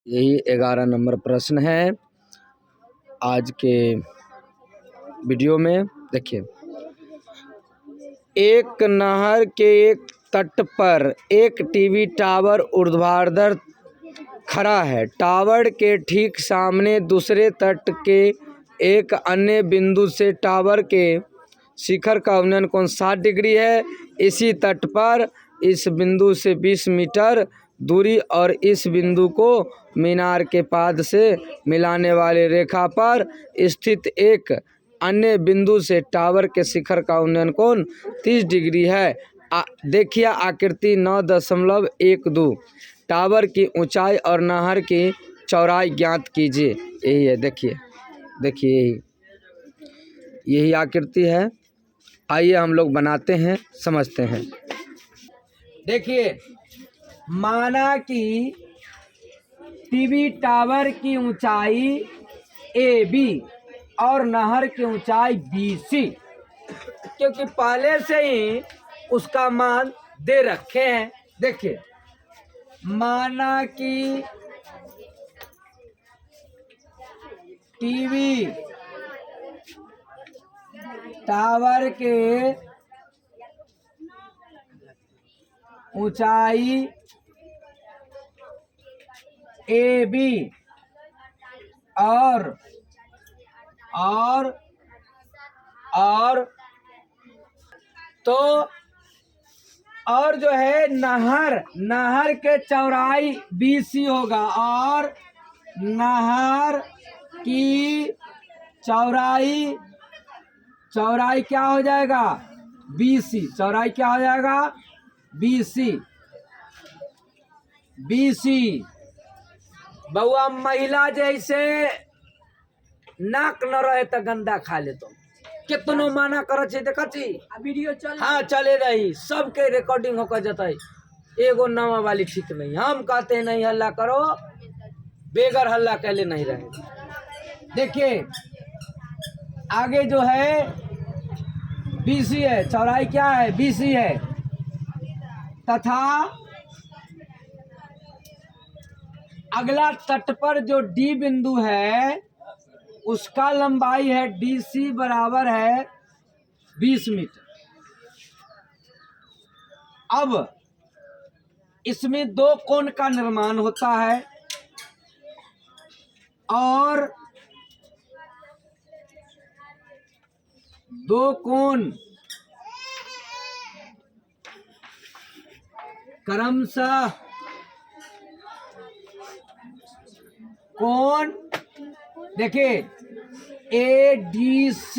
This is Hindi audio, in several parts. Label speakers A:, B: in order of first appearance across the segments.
A: यही 11 नंबर प्रश्न है आज के वीडियो में। देखिए, एक नहर के एक तट पर एक टीवी टावर ऊर्ध्वाधर खड़ा है। टावर के ठीक सामने दूसरे तट के एक अन्य बिंदु से टावर के शिखर का उन्नयन कोण 60 डिग्री है। इसी तट पर इस बिंदु से 20 मीटर दूरी और इस बिंदु को मीनार के पाद से मिलाने वाली रेखा पर स्थित एक अन्य बिंदु से टावर के शिखर का उन्नयन कोण 30 डिग्री है। देखिए आकृति 9.12। टावर की ऊंचाई और नहर की चौड़ाई ज्ञात कीजिए। यही है, देखिए यही आकृति है। आइए हम लोग बनाते हैं, समझते हैं। देखिए, माना कि टीवी टावर की ऊंचाई AB और नहर की ऊंचाई BC, क्योंकि पहले से ही उसका मान दे रखे हैं। देखिए, माना कि टीवी टावर के ऊंचाई AB और तो और जो है नहर के चौड़ाई BC होगा और नहर की चौड़ाई क्या हो जाएगा? BC। चौड़ाई क्या हो जाएगा? BC। बउआ महिला जैसे नाक न रहे तो गंदा खा ले। तो कितनो माना कर देखी वीडियो चल, हाँ चले रही, सबके रिकॉर्डिंग होकर जताई। एगो नवा वाली ठीक नहीं। हम कहते हैं नहीं हल्ला करो, बेगर हल्ला कहले नहीं रहे। देखिए आगे जो है BC है, चौड़ाई क्या है? BC है, तथा अगला तट पर जो D बिंदु है उसका लंबाई है DC बराबर है 20 मीटर। अब इसमें दो कोण का निर्माण होता है और दो कोण क्रमशः कोण, देखिए ADC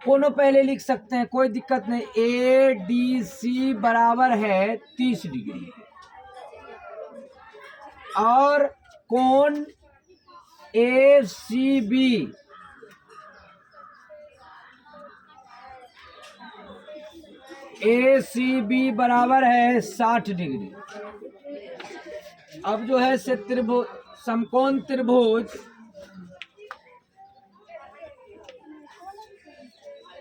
A: कोनो पहले लिख सकते हैं, कोई दिक्कत नहीं। ADC बराबर है 30 डिग्री और कोण ACB बराबर है 60 डिग्री। अब जो है से त्रिभुज, समकोण त्रिभुज,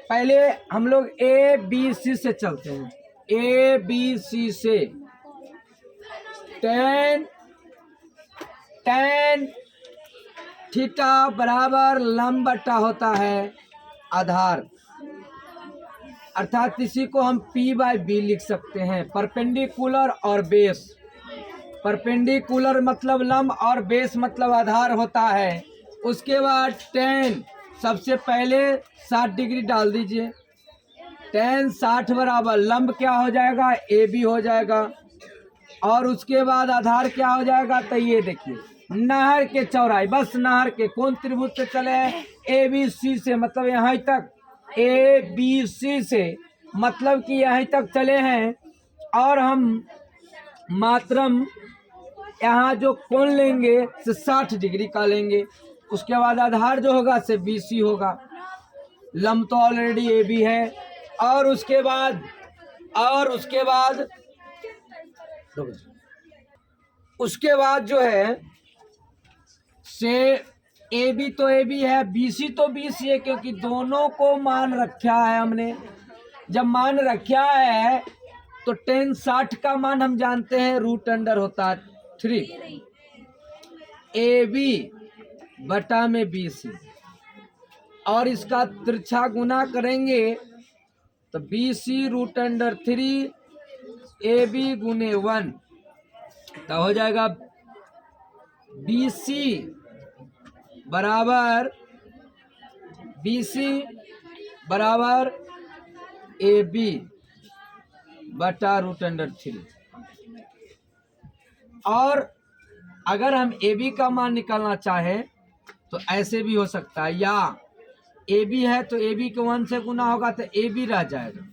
A: पहले हम लोग ABC से चलते हैं। ABC से tan थीटा बराबर लंब बटा होता है आधार, अर्थात इसी को हम P/B लिख सकते हैं। परपेंडिकुलर और बेस, परपेंडिकुलर मतलब लंब और बेस मतलब आधार होता है। उसके बाद tan, सबसे पहले 60 डिग्री डाल दीजिए। tan 60 बराबर लंब क्या हो जाएगा? AB हो जाएगा और उसके बाद आधार क्या हो जाएगा? तो ये देखिए नहर के चौड़ाई, बस नहर के कौन त्रिभुज से चले हैं? ABC से, मतलब यहाँ तक ABC से मतलब कि यहाँ तक चले हैं और हम मात्रम यहाँ जो कोण लेंगे से 60 डिग्री का लेंगे। उसके बाद आधार जो होगा से BC होगा, लंब तो ऑलरेडी AB है और उसके बाद जो है से AB तो AB है, BC तो BC है, क्योंकि दोनों को मान रखा है हमने। जब मान रखा है तो tan 60 का मान हम जानते हैं √अंडर होता है 3 AB बटा में BC, और इसका तिरछा गुना करेंगे तो BC√3 AB गुने 1, तो हो जाएगा BC बराबर AB बटा √3। और अगर हम AB का मान निकालना चाहें तो ऐसे भी हो सकता है, या AB है तो AB को 1 से गुना होगा तो AB रह जाएगा,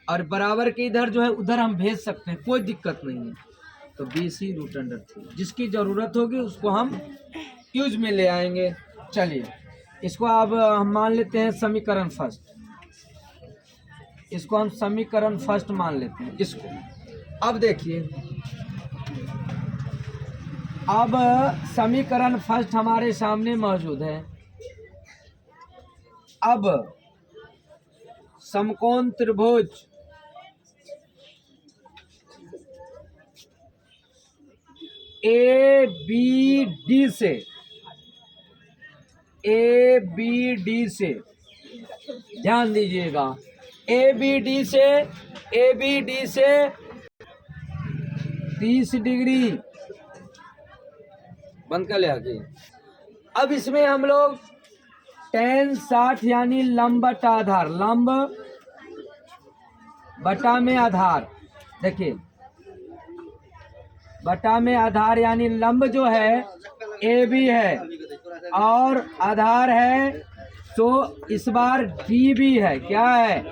A: और बराबर के इधर जो है उधर हम भेज सकते हैं, कोई दिक्कत नहीं है। तो BC√3 जिसकी ज़रूरत होगी उसको हम यूज में ले आएंगे। चलिए इसको अब हम मान लेते हैं समीकरण फर्स्ट, इसको हम समीकरण फर्स्ट मान लेते हैं इसको। अब देखिए, अब समीकरण फर्स्ट हमारे सामने मौजूद है। अब समकोण त्रिभुज ABD से ध्यान दीजिएगा, ABD से 30 डिग्री बंद कर ले आगे। अब इसमें हम लोग tan 60 यानी लंब बटा आधार, लंब बटा में आधार, देखिए बटा में आधार यानी लंब जो है AB है और आधार है, तो इस बार DB है, क्या है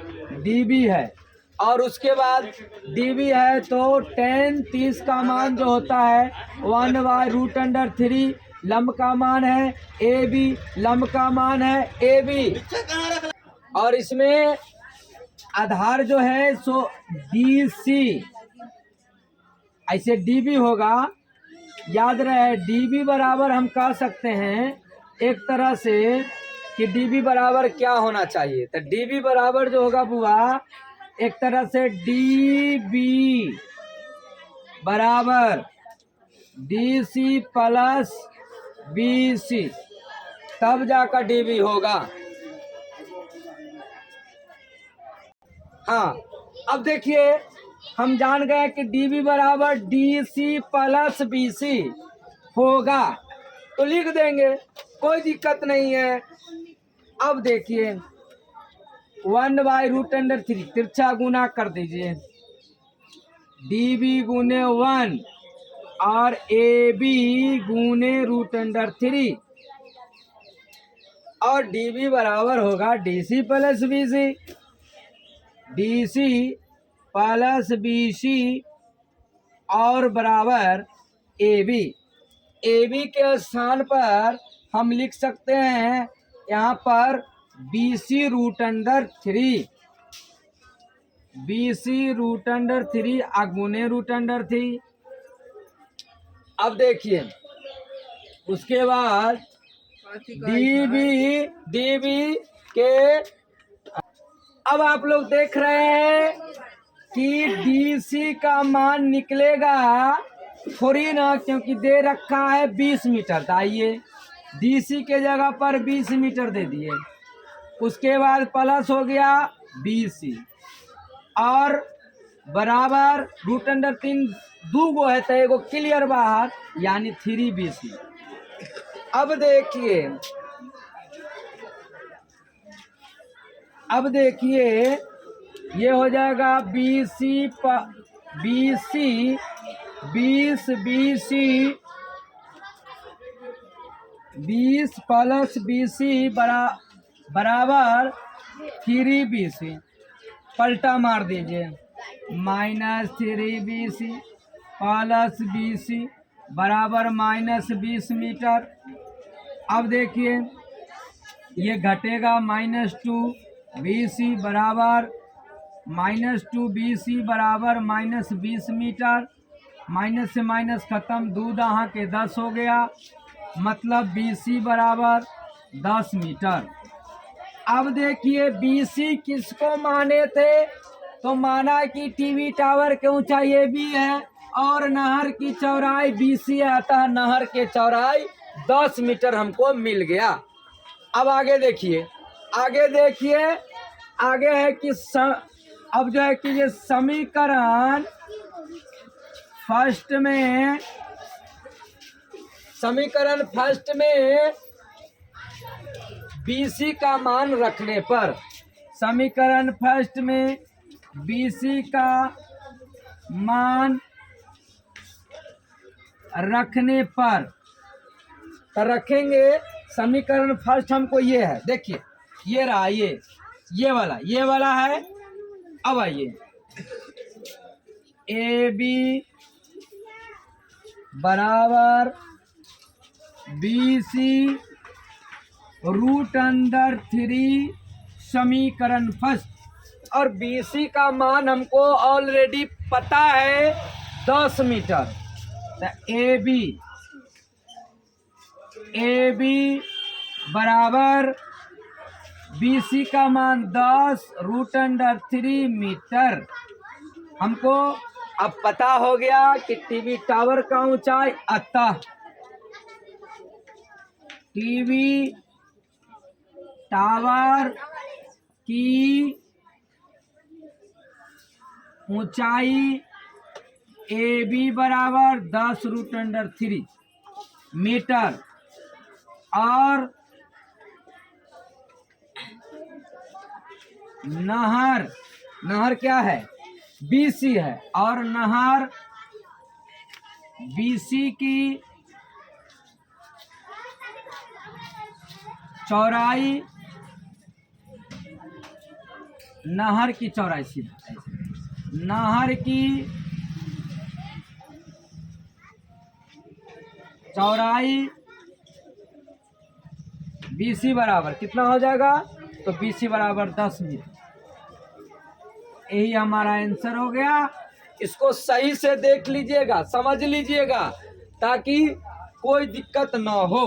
A: DB है, और उसके बाद DB है तो tan 30 का मान जो होता है 1/√3, लंब का मान है AB, लंब का मान है AB, और इसमें आधार जो है सो DC, ऐसे DB होगा। याद रहे DB बराबर हम कह सकते हैं एक तरह से कि DB बराबर क्या होना चाहिए, तो DB बराबर जो होगा बुआ एक तरह से DB बराबर DC प्लस BC, तब जाकर DB होगा। हाँ, अब देखिए हम जान गए कि DB बराबर DC प्लस BC होगा, तो लिख देंगे, कोई दिक्कत नहीं है। अब देखिए 1/√3 तिरछा गुना कर दीजिए, DB गुने 1 और AB गुने √3, और DB बराबर होगा DC plus BC, DC plus BC और बराबर AB। AB के स्थान पर हम लिख सकते हैं यहाँ पर BC√3, BC√3 अगुने √3। अब देखिए उसके बाद DB के, अब आप लोग देख रहे हैं कि DC का मान निकलेगा थोड़ी ना, क्योंकि दे रखा है 20 मीटर। आइए DC के जगह पर 20 मीटर दे दिए, उसके बाद प्लस हो गया BC और बराबर √3 दो गो है तो एगो क्लियर बाहर यानी 3BC। अब देखिए ये हो जाएगा BC 20 प्लस BC बराबर 3BC, पलटा मार दीजिए, -3BC प्लस BC बराबर -20 मीटर। अब देखिए ये घटेगा -2BC बराबर -2BC बराबर -20 मीटर, माइनस से माइनस खत्म, 2 दहा के 10 हो गया, मतलब BC बराबर 10 मीटर। अब देखिए BC किसको माने थे, तो माना कि टीवी टावर की ऊंचाई AB है और नहर की चौड़ाई BC है, अतः नहर के चौड़ाई 10 मीटर हमको मिल गया। अब आगे देखिए, आगे है कि अब जो है कि ये समीकरण फर्स्ट में BC का मान रखने पर, समीकरण फर्स्ट में BC का मान रखने पर, तो रखेंगे समीकरण फर्स्ट हमको ये है, देखिए ये रहा, ये वाला है। अब आइए AB बराबर BC √3 समीकरण फर्स्ट, और BC का मान हमको ऑलरेडी पता है 10 मीटर। तो AB बराबर BC का मान 10 √3 मीटर। हमको अब पता हो गया कि टीवी टावर का ऊंचाई, अतः टीवी टावर की ऊंचाई AB बराबर 10 √3 मीटर, और नहर क्या है, BC है, और नहर BC की चौड़ाई, नहर की चौड़ाई नहर की चौड़ाई BC बराबर कितना हो जाएगा, तो BC बराबर 10 मीटर। यही हमारा आंसर हो गया। इसको सही से देख लीजिएगा, समझ लीजिएगा, ताकि कोई दिक्कत ना हो।